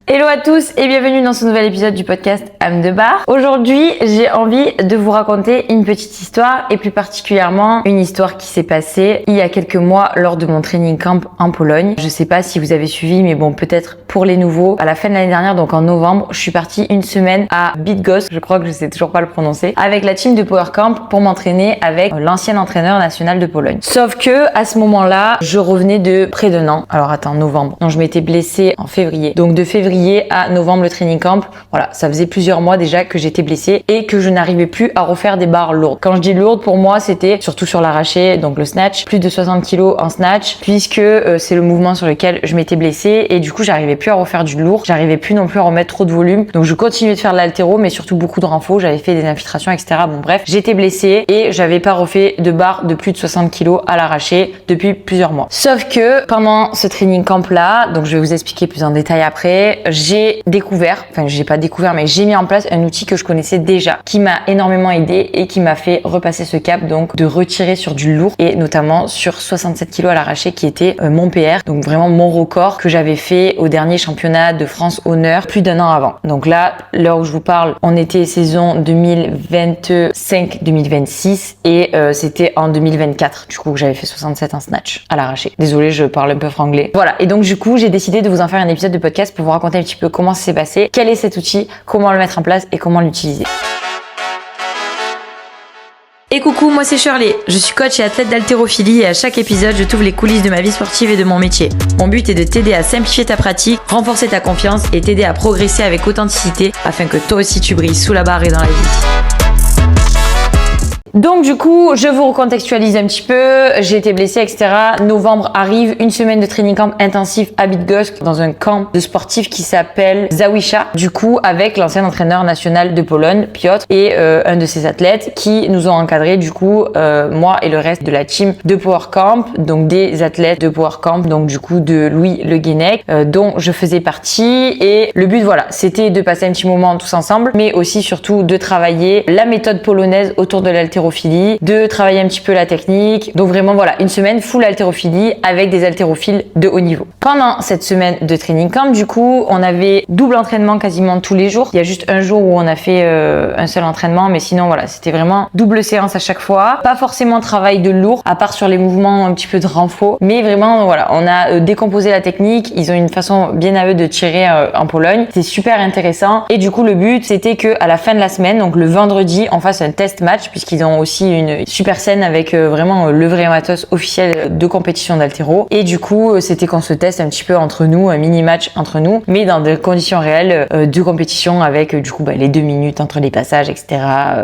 Hello à tous et bienvenue dans ce nouvel épisode du podcast Âme de Bar. Aujourd'hui, j'ai envie de vous raconter une petite histoire et plus particulièrement une histoire qui s'est passée il y a quelques mois lors de mon training camp en Pologne. Je sais pas si vous avez suivi, mais bon, peut-être pour les nouveaux. À la fin de l'année dernière, donc en novembre, je suis partie une semaine à Bydgoszcz, je crois que je sais toujours pas le prononcer, avec la team de Power Camp pour m'entraîner avec l'ancien entraîneur national de Pologne. Sauf que à ce moment-là, je revenais de près d'un an. Alors attends, novembre. Non, je m'étais blessée en février. Donc de février à novembre le training camp, voilà, ça faisait plusieurs mois déjà que j'étais blessée et que je n'arrivais plus à refaire des barres lourdes. Quand je dis lourdes, pour moi, c'était surtout sur l'arraché, donc le snatch, plus de 60 kg en snatch, puisque c'est le mouvement sur lequel je m'étais blessée et du coup, j'arrivais plus à refaire du lourd, j'arrivais plus non plus à remettre trop de volume. Donc je continuais de faire de l'haltéro, mais surtout beaucoup de renfort, j'avais fait des infiltrations, etc. Bon bref, j'étais blessée et j'avais pas refait de barres de plus de 60 kg à l'arraché depuis plusieurs mois. Sauf que pendant ce training camp là, donc je vais vous expliquer plus en détail après, j'ai découvert, enfin j'ai pas découvert, mais j'ai mis en place un outil que je connaissais déjà, qui m'a énormément aidé et qui m'a fait repasser ce cap, donc de retirer sur du lourd et notamment sur 67 kg à l'arraché qui était mon PR, donc vraiment mon record que j'avais fait au dernier championnat de France Honneur plus d'un an avant. Donc là, l'heure où je vous parle, on était saison 2025-2026 et c'était en 2024 du coup que j'avais fait 67 en snatch à l'arraché. Désolée, je parle un peu franglais. Voilà, et donc du coup, j'ai décidé de vous en faire un épisode de podcast pour vous raconter un petit peu comment ça s'est passé, quel est cet outil, comment le mettre en place et comment l'utiliser. Et coucou, moi c'est Shirley, je suis coach et athlète d'haltérophilie et à chaque épisode je t'ouvre les coulisses de ma vie sportive et de mon métier. Mon but est de t'aider à simplifier ta pratique, renforcer ta confiance et t'aider à progresser avec authenticité afin que toi aussi tu brilles sous la barre et dans la vie. Donc du coup, je vous recontextualise un petit peu, j'ai été blessée, etc. Novembre arrive, une semaine de training camp intensif à Bydgoszcz dans un camp de sportifs qui s'appelle Zawisza, du coup avec l'ancien entraîneur national de Pologne, Piotr, et un de ses athlètes qui nous ont encadrés du coup, moi et le reste de la team de Power Camp, donc des athlètes de Power Camp, donc du coup de Louis Le Guenec, dont je faisais partie. Et le but, voilà, c'était de passer un petit moment tous ensemble, mais aussi surtout de travailler la méthode polonaise autour de l'haltérophilie, de travailler un petit peu la technique. Donc vraiment voilà, une semaine full haltérophilie avec des haltérophiles de haut niveau. Pendant cette semaine de training camp, du coup, on avait double entraînement quasiment tous les jours. Il y a juste un jour où on a fait un seul entraînement, mais sinon voilà, c'était vraiment double séance à chaque fois. Pas forcément travail de lourd, à part sur les mouvements un petit peu de renfort, mais vraiment voilà, on a décomposé la technique. Ils ont une façon bien à eux de tirer en Pologne. C'était super intéressant. Et du coup, le but, c'était que à la fin de la semaine, donc le vendredi, on fasse un test match puisqu'ils ont aussi une super scène avec vraiment le vrai matos officiel de compétition d'haltéro. Et du coup, c'était qu'on se teste un petit peu entre nous, un mini match entre nous, mais dans des conditions réelles de compétition avec du coup les 2 minutes entre les passages, etc.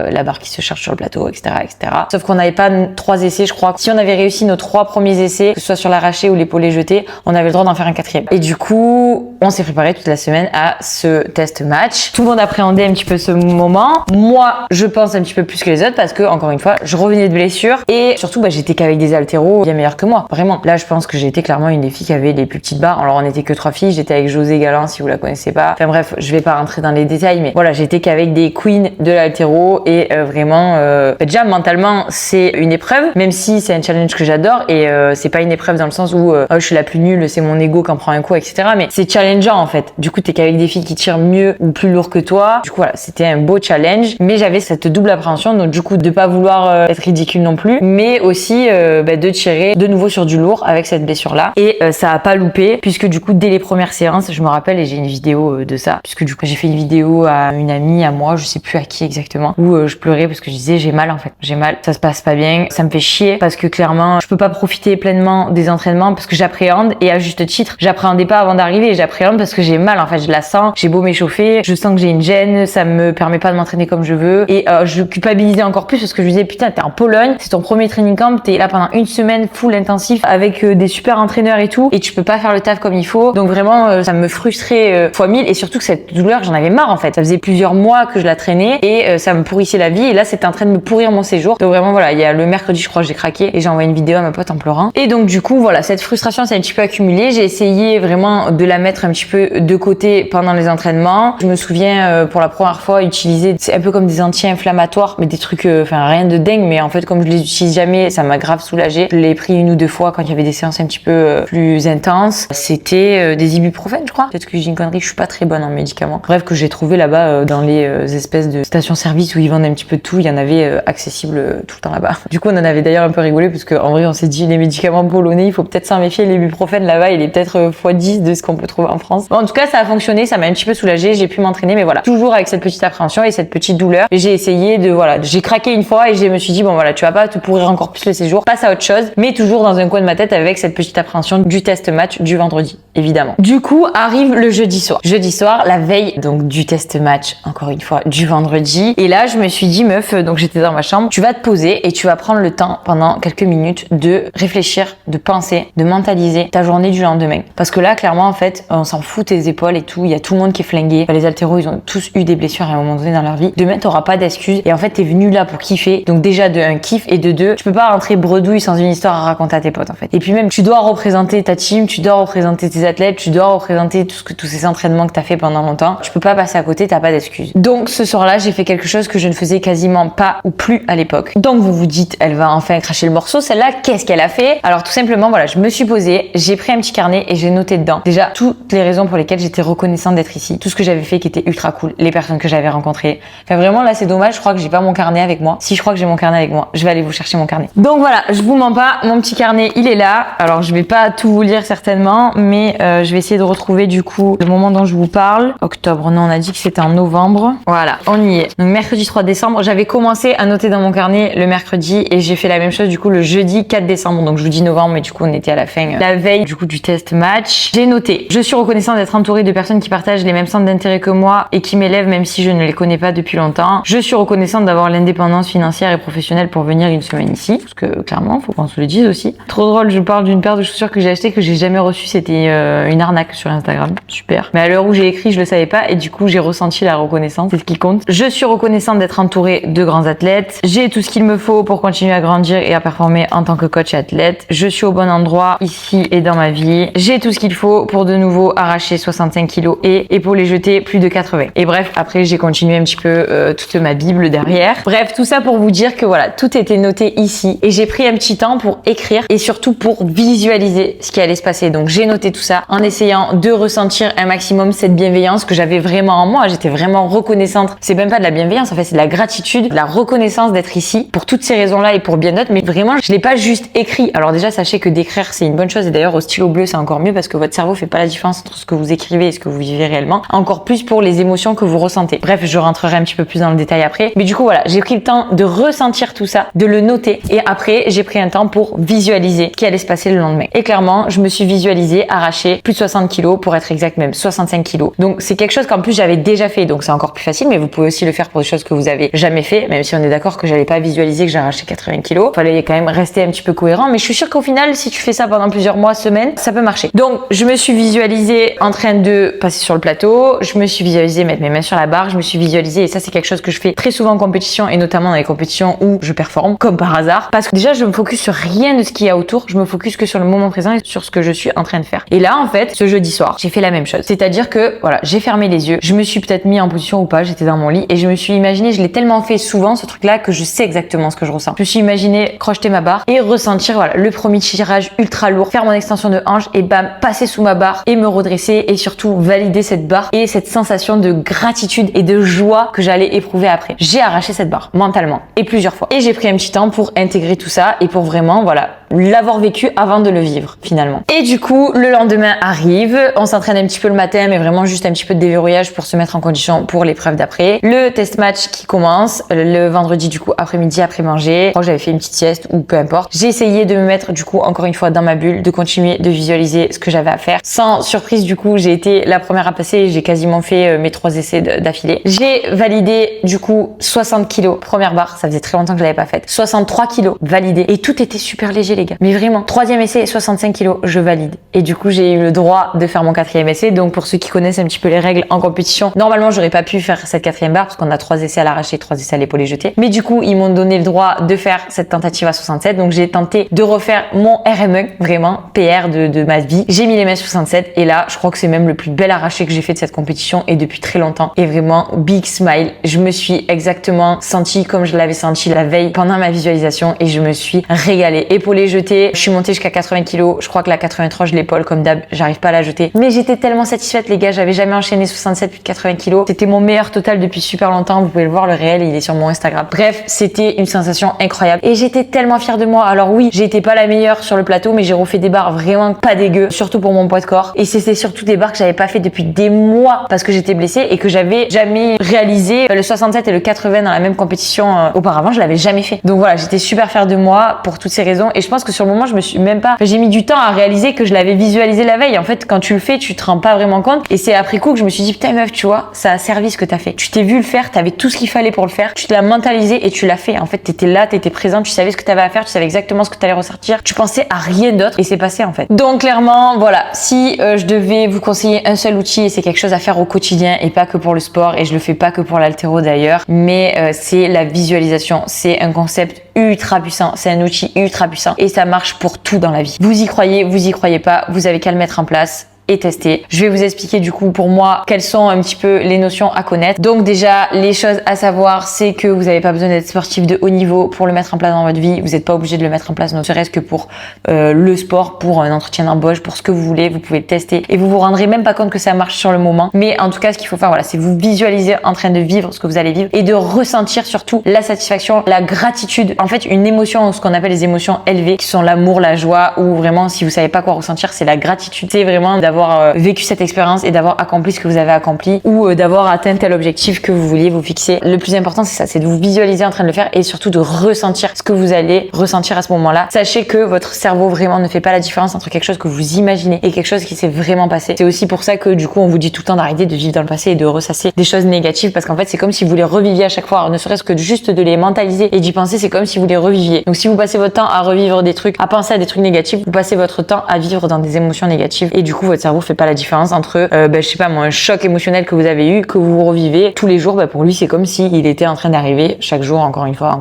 La barre qui se charge sur le plateau, etc., etc. Sauf qu'on n'avait pas 3 essais, je crois. Si on avait réussi nos 3 premiers essais, que ce soit sur l'arraché ou l'épaulé jeté, on avait le droit d'en faire un 4e. Et du coup, on s'est préparé toute la semaine à ce test match. Tout le monde appréhendait un petit peu ce moment. Moi, je pense un petit peu plus que les autres parce que encore une fois, je revenais de blessure et surtout j'étais qu'avec des haltéros bien meilleurs que moi, vraiment. Là, je pense que j'ai été clairement une des filles qui avait les plus petites barres. Alors on n'était que 3 filles, j'étais avec José Galland si vous la connaissez pas. Enfin bref, je vais pas rentrer dans les détails, mais voilà, j'étais qu'avec des queens de l'haltéro et vraiment déjà mentalement c'est une épreuve, même si c'est un challenge que j'adore et c'est pas une épreuve dans le sens où je suis la plus nulle, c'est mon ego qui en prend un coup, etc. Mais c'est challengeant en fait. Du coup, t'es qu'avec des filles qui tirent mieux ou plus lourd que toi. Du coup voilà, c'était un beau challenge, mais j'avais cette double appréhension, donc du coup de pas vouloir être ridicule non plus, mais aussi de tirer de nouveau sur du lourd avec cette blessure là. Et ça a pas loupé puisque du coup dès les premières séances, je me rappelle et j'ai une vidéo de ça, puisque du coup j'ai fait une vidéo à une amie à moi, je sais plus à qui exactement, où je pleurais parce que je disais j'ai mal en fait, j'ai mal, ça se passe pas bien, ça me fait chier parce que clairement je peux pas profiter pleinement des entraînements parce que j'appréhende et à juste titre, j'appréhendais pas avant d'arriver et j'appréhende parce que j'ai mal en fait, je la sens, j'ai beau m'échauffer, je sens que j'ai une gêne, ça me permet pas de m'entraîner comme je veux et je culpabilisais encore plus parce que je me disais putain t'es en Pologne, c'est ton premier training camp, t'es là pendant une semaine full intensif avec des super entraîneurs et tout et tu peux pas faire le taf comme il faut, donc vraiment ça me frustrait fois 1000 et surtout que cette douleur j'en avais marre en fait, ça faisait plusieurs mois que je la traînais et ça me pourrissait la vie et là c'était en train de me pourrir mon séjour, donc vraiment voilà, il y a le mercredi je crois j'ai craqué et j'ai envoyé une vidéo à ma pote en pleurant et donc du coup voilà, cette frustration s'est un petit peu accumulée, j'ai essayé vraiment de la mettre un petit peu de côté pendant les entraînements. Je me souviens pour la première fois utiliser, c'est un peu comme des anti-inflammatoires mais des trucs enfin enfin rien de dingue, mais en fait comme je les utilise jamais, ça m'a grave soulagée. Je l'ai pris 1 ou 2 fois quand il y avait des séances un petit peu plus intenses. C'était des ibuprofènes, je crois. Peut-être que j'ai une connerie, je suis pas très bonne en médicaments. Bref, que j'ai trouvé là-bas dans les espèces de stations-service où ils vendent un petit peu de tout. Il y en avait accessible tout le temps là-bas. Du coup, on en avait d'ailleurs un peu rigolé parce qu'en vrai, on s'est dit les médicaments polonais, il faut peut-être s'en méfier. L'ibuprofène là-bas, il est peut-être x10 de ce qu'on peut trouver en France. Bon, en tout cas, ça a fonctionné, ça m'a un petit peu soulagée. J'ai pu m'entraîner, mais voilà, toujours avec cette petite appréhension et cette petite douleur. Et j'ai essayé de voilà, j'ai craqué une fois et je me suis dit bon voilà, tu vas pas te pourrir encore plus le séjour, passe à autre chose, mais toujours dans un coin de ma tête avec cette petite appréhension du test match du vendredi, évidemment. Du coup, arrive le jeudi soir. Jeudi soir, la veille donc du test match, encore une fois, du vendredi. Et là, je me suis dit meuf, donc j'étais dans ma chambre, tu vas te poser et tu vas prendre le temps pendant quelques minutes de réfléchir, de penser, de mentaliser ta journée du lendemain. Parce que là, clairement, en fait, on s'en fout tes épaules et tout, il y a tout le monde qui est flingué. Les haltéros, ils ont tous eu des blessures à un moment donné dans leur vie. Demain, t'auras pas d'excuses et en fait, t'es venu là pour kiffer. Donc déjà, de un kiff et de deux, tu peux pas rentrer bredouille sans une histoire à raconter à tes potes, en fait. Et puis même, tu dois représenter ta team, tu dois représenter tes athlètes, tu dois représenter tous ces entraînements que t'as fait pendant longtemps. Tu peux pas passer à côté, t'as pas d'excuses. Donc ce soir-là, j'ai fait quelque chose que je ne faisais quasiment pas ou plus à l'époque. Donc vous vous dites, elle va enfin cracher le morceau. Celle-là, qu'est-ce qu'elle a fait? Alors tout simplement, voilà, je me suis posée, j'ai pris un petit carnet et j'ai noté dedans déjà toutes les raisons pour lesquelles j'étais reconnaissante d'être ici, tout ce que j'avais fait qui était ultra cool, les personnes que j'avais rencontrées. Enfin vraiment là, c'est dommage. Je crois que j'ai pas mon carnet avec moi. Si je crois que j'ai mon carnet avec moi, je vais aller vous chercher mon carnet. Donc voilà, je vous mens pas, mon petit carnet, il est là. Alors je vais pas tout vous lire certainement, mais je vais essayer de retrouver du coup le moment dont je vous parle. Octobre, non, on a dit que c'était en novembre. Voilà, on y est. Donc mercredi 3 décembre, j'avais commencé à noter dans mon carnet le mercredi et j'ai fait la même chose du coup le jeudi 4 décembre. Donc je vous dis novembre, mais du coup on était à la fin, la veille du coup du test match. J'ai noté, je suis reconnaissante d'être entourée de personnes qui partagent les mêmes centres d'intérêt que moi et qui m'élèvent même si je ne les connais pas depuis longtemps. Je suis reconnaissante d'avoir l'indépendance financière et professionnelle pour venir une semaine ici, parce que clairement, faut qu'on se le dise aussi. Trop drôle, je parle d'une paire de chaussures que j'ai achetée que j'ai jamais reçue, c'était une arnaque sur Instagram. Super. Mais à l'heure où j'ai écrit, je le savais pas et du coup, j'ai ressenti la reconnaissance, c'est ce qui compte. Je suis reconnaissante d'être entourée de grands athlètes. J'ai tout ce qu'il me faut pour continuer à grandir et à performer en tant que coach et athlète. Je suis au bon endroit ici et dans ma vie. J'ai tout ce qu'il faut pour de nouveau arracher 65 kilos et pour les jeter plus de 80. Et bref, après, j'ai continué un petit peu toute ma bible derrière. Bref, tout ça pour vous dire que voilà, tout était noté ici et j'ai pris un petit temps pour écrire et surtout pour visualiser ce qui allait se passer. Donc j'ai noté tout ça en essayant de ressentir un maximum cette bienveillance que j'avais vraiment en moi. J'étais vraiment reconnaissante. C'est même pas de la bienveillance, en fait, c'est de la gratitude, de la reconnaissance d'être ici pour toutes ces raisons-là et pour bien d'autres. Mais vraiment, je l'ai pas juste écrit. Alors déjà, sachez que d'écrire, c'est une bonne chose et d'ailleurs au stylo bleu, c'est encore mieux parce que votre cerveau fait pas la différence entre ce que vous écrivez et ce que vous vivez réellement. Encore plus pour les émotions que vous ressentez. Bref, je rentrerai un petit peu plus dans le détail après. Mais du coup, voilà, j'ai pris le temps de ressentir tout ça, de le noter et après, j'ai pris un temps pour visualiser ce qui allait se passer le lendemain. Et clairement, je me suis visualisée arracher plus de 60 kilos, pour être exact même 65 kilos. Donc c'est quelque chose qu'en plus j'avais déjà fait, donc c'est encore plus facile, mais vous pouvez aussi le faire pour des choses que vous avez jamais fait, même si on est d'accord que j'allais pas visualiser que j'ai arraché 80 kilos. Fallait quand même rester un petit peu cohérent, mais je suis sûre qu'au final, si tu fais ça pendant plusieurs mois, semaines, ça peut marcher. Donc je me suis visualisée en train de passer sur le plateau, je me suis visualisée mettre mes mains sur la barre, je me suis visualisée, et ça c'est quelque chose que je fais très souvent en compétition et notamment dans les compétitions où je performe, comme par hasard, parce que déjà je me focus sur rien de ce qu'il y a autour, je me focus que sur le moment présent et sur ce que je suis en train de faire. Et là en fait, ce jeudi soir, j'ai fait la même chose. C'est-à-dire que voilà, j'ai fermé les yeux, je me suis peut-être mis en position ou pas, j'étais dans mon lit et je me suis imaginé, je l'ai tellement fait souvent ce truc-là que je sais exactement ce que je ressens. Je me suis imaginé crocheter ma barre et ressentir voilà, le premier tirage ultra lourd, faire mon extension de hanche et bam, passer sous ma barre et me redresser et surtout valider cette barre et cette sensation de gratitude et de joie que j'allais éprouver après. J'ai arraché cette barre mentalement et plusieurs fois. Et j'ai pris un petit temps pour intégrer tout ça et pour vraiment voilà, l'avoir vécu avant de le vivre finalement. Et du coup, le lendemain arrive, on s'entraîne un petit peu le matin mais vraiment juste un petit peu de déverrouillage pour se mettre en condition pour l'épreuve d'après. Le test match qui commence le vendredi du coup après-midi après manger. Je crois que j'avais fait une petite sieste ou peu importe. J'ai essayé de me mettre du coup encore une fois dans ma bulle, de continuer de visualiser ce que j'avais à faire. Sans surprise du coup, j'ai été la première à passer, j'ai quasiment fait mes 3 essais d'affilée. J'ai validé du coup 60 kilos première barre, ça faisait très longtemps que je l'avais pas faite. 63 kilos validé et tout était super léger les gars. Mais vraiment, 3e essai 65 kilos, je valide. Et du coup, j'ai eu le droit de faire mon 4e essai. Donc pour ceux qui connaissent un petit peu les règles en compétition, normalement j'aurais pas pu faire cette 4e barre parce qu'on a 3 essais à l'arraché, 3 essais à l'épaulé jeté. Mais du coup, ils m'ont donné le droit de faire cette tentative à 67. Donc j'ai tenté de refaire mon RME, vraiment PR de ma vie. J'ai mis les mains sur 67 et là, je crois que c'est même le plus bel arraché que j'ai fait de cette compétition et depuis très longtemps. Et vraiment, big smile. Je me suis exactement sentie comme je l'avais senti la veille pendant ma visualisation et je me suis régalée. Épaulé, jeté, je suis montée jusqu'à 80 kilos. Je crois que la 83, je l'épaule comme d'hab, j'arrive pas à la jeter. Mais j'étais tellement satisfaite, les gars, j'avais jamais enchaîné 67 plus de 80 kilos. C'était mon meilleur total depuis super longtemps. Vous pouvez le voir, le réel, il est sur mon Instagram. Bref, c'était une sensation incroyable et j'étais tellement fière de moi. Alors oui, j'étais pas la meilleure sur le plateau, mais j'ai refait des barres vraiment pas dégueu, surtout pour mon poids de corps. Et c'était surtout des barres que j'avais pas fait depuis des mois parce que j'étais blessée et que j'avais jamais réalisé le 67 et le 80 dans la même compétition auparavant. Je l'avais jamais fait. Donc voilà, j'étais super fière de moi pour toutes ces raisons et je pense que sur le moment, je me suis même pas, j'ai mis du temps à réaliser que je l'avais visualisé la veille. En fait, quand tu le fais, tu te rends pas vraiment compte et c'est après coup que je me suis dit putain meuf, tu vois, ça a servi ce que t'as fait. Tu t'es vu le faire, t'avais tout ce qu'il fallait pour le faire, tu te l'as mentalisé et tu l'as fait. En fait, t'étais là, t'étais présent, tu savais ce que t'avais à faire, tu savais exactement ce que t'allais ressortir, tu pensais à rien d'autre et c'est passé en fait. Donc clairement, voilà, si je devais vous conseiller un seul outil et c'est quelque chose à faire au quotidien et pas que pour le sport et je le fais pas que pour l'haltéro d'ailleurs, mais c'est la visualisation. C'est un concept ultra puissant, c'est un outil ultra puissant et ça marche pour tout dans la vie. Vous y croyez pas, vous avez qu'à le mettre en place et tester. Je vais vous expliquer du coup pour moi quelles sont un petit peu les notions à connaître. Donc déjà, les choses à savoir, c'est que vous n'avez pas besoin d'être sportif de haut niveau pour le mettre en place dans votre vie. Vous n'êtes pas obligé de le mettre en place, ne serait-ce que pour le sport, pour un entretien d'embauche, pour ce que vous voulez. Vous pouvez le tester et vous vous rendrez même pas compte que ça marche sur le moment. Mais en tout cas, ce qu'il faut faire, voilà, c'est vous visualiser en train de vivre ce que vous allez vivre et de ressentir surtout la satisfaction, la gratitude. En fait, une émotion, ce qu'on appelle les émotions élevées, qui sont l'amour, la joie, ou vraiment, si vous savez pas quoi ressentir, c'est la gratitude. C'est vraiment d'avoir vécu cette expérience et d'avoir accompli ce que vous avez accompli ou d'avoir atteint tel objectif que vous vouliez vous fixer. Le plus important, c'est ça, c'est de vous visualiser en train de le faire et surtout de ressentir ce que vous allez ressentir à ce moment-là. Sachez que votre cerveau vraiment ne fait pas la différence entre quelque chose que vous imaginez et quelque chose qui s'est vraiment passé. C'est aussi pour ça que du coup, on vous dit tout le temps d'arrêter de vivre dans le passé et de ressasser des choses négatives parce qu'en fait, c'est comme si vous les reviviez à chaque fois. Alors, ne serait-ce que juste de les mentaliser et d'y penser, c'est comme si vous les reviviez. Donc, si vous passez votre temps à revivre des trucs, à penser à des trucs négatifs, vous passez votre temps à vivre dans des émotions négatives et du coup, votre cerveau fait pas la différence entre, je sais pas moi, un choc émotionnel que vous avez eu, que vous revivez tous les jours, pour lui, c'est comme s'il était en train d'arriver chaque jour, encore une fois.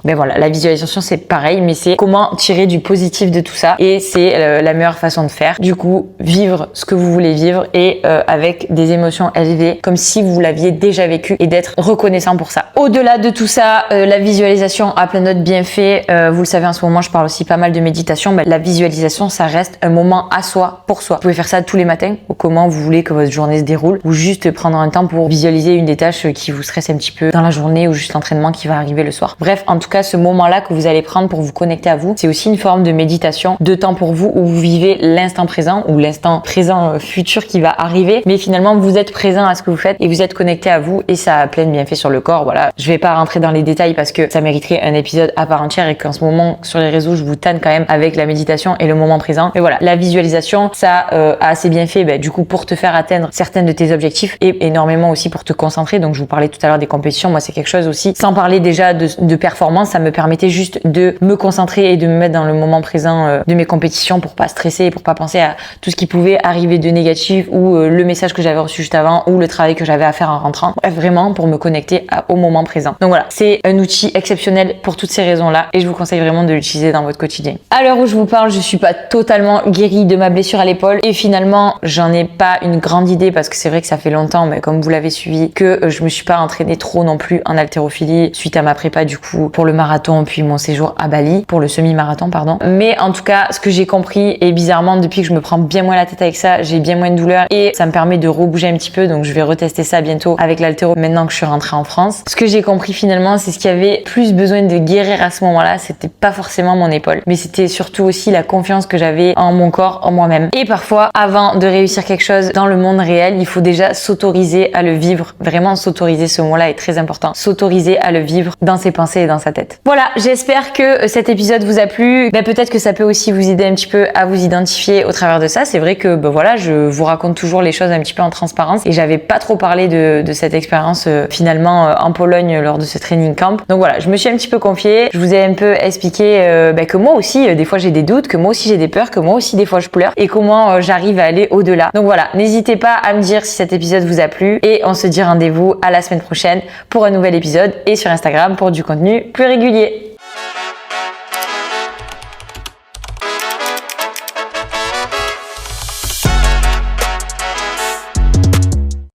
Ben voilà, la visualisation, c'est pareil, mais c'est comment tirer du positif de tout ça et c'est la meilleure façon de faire. Du coup, vivre ce que vous voulez vivre et avec des émotions élevées, comme si vous l'aviez déjà vécu et d'être reconnaissant pour ça. Au-delà de tout ça, la visualisation a plein d'autres bienfaits. Vous le savez, en ce moment, je parle aussi pas mal de méditation. La visualisation, ça reste un moment à soi, pour soi. Vous pouvez faire ça tous les matins ou comment vous voulez que votre journée se déroule ou juste prendre un temps pour visualiser une des tâches qui vous stresse un petit peu dans la journée ou juste l'entraînement qui va arriver le soir. Bref, en tout cas, ce moment-là que vous allez prendre pour vous connecter à vous, c'est aussi une forme de méditation, de temps pour vous où vous vivez l'instant présent ou l'instant présent futur qui va arriver, mais finalement vous êtes présent à ce que vous faites et vous êtes connecté à vous et ça a plein de bienfaits sur le corps. Voilà, je vais pas rentrer dans les détails parce que ça mériterait un épisode à part entière et qu'en ce moment sur les réseaux je vous tanne quand même avec la méditation et le moment présent. Mais voilà, la visualisation, ça a ses bienfaits du coup pour te faire atteindre certains de tes objectifs et énormément aussi pour te concentrer. Donc je vous parlais tout à l'heure des compétitions, moi c'est quelque chose aussi, sans parler déjà de performance, ça me permettait juste de me concentrer et de me mettre dans le moment présent de mes compétitions pour pas stresser et pour pas penser à tout ce qui pouvait arriver de négatif ou le message que j'avais reçu juste avant ou le travail que j'avais à faire en rentrant. Bref, vraiment pour me connecter au moment présent. Donc voilà, c'est un outil exceptionnel pour toutes ces raisons-là et je vous conseille vraiment de l'utiliser dans votre quotidien. À l'heure où je vous parle, je suis pas totalement guérie de ma blessure à l'épaule et finalement j'en ai pas une grande idée parce que c'est vrai que ça fait longtemps, mais comme vous l'avez suivi, que je me suis pas entraînée trop non plus en haltérophilie suite à ma prépa du coup pour le marathon puis mon séjour à Bali, pour le semi-marathon pardon. Mais en tout cas, ce que j'ai compris et bizarrement depuis que je me prends bien moins la tête avec ça, j'ai bien moins de douleur et ça me permet de rebouger un petit peu, donc je vais retester ça bientôt avec l'haltéro maintenant que je suis rentrée en France. Ce que j'ai compris finalement, c'est ce qui avait plus besoin de guérir à ce moment-là, c'était pas forcément mon épaule, mais c'était surtout aussi la confiance que j'avais en mon corps, en moi-même. Et parfois, avant de réussir quelque chose dans le monde réel, il faut déjà s'autoriser à le vivre. Vraiment s'autoriser, ce mot-là est très important. S'autoriser à le vivre dans ses pensées et dans sa tête. Voilà, j'espère que cet épisode vous a plu. Peut-être que ça peut aussi vous aider un petit peu à vous identifier au travers de ça. C'est vrai que voilà, je vous raconte toujours les choses un petit peu en transparence et j'avais pas trop parlé de cette expérience finalement en Pologne lors de ce training camp. Donc voilà, je me suis un petit peu confiée. Je vous ai un peu expliqué que moi aussi, des fois j'ai des doutes, que moi aussi j'ai des peurs, que moi aussi des fois je pleure et comment j'arrive à aller au-delà. Donc voilà, n'hésitez pas à me dire si cet épisode vous a plu et on se dit rendez-vous à la semaine prochaine pour un nouvel épisode et sur Instagram pour du contenu plus régulier.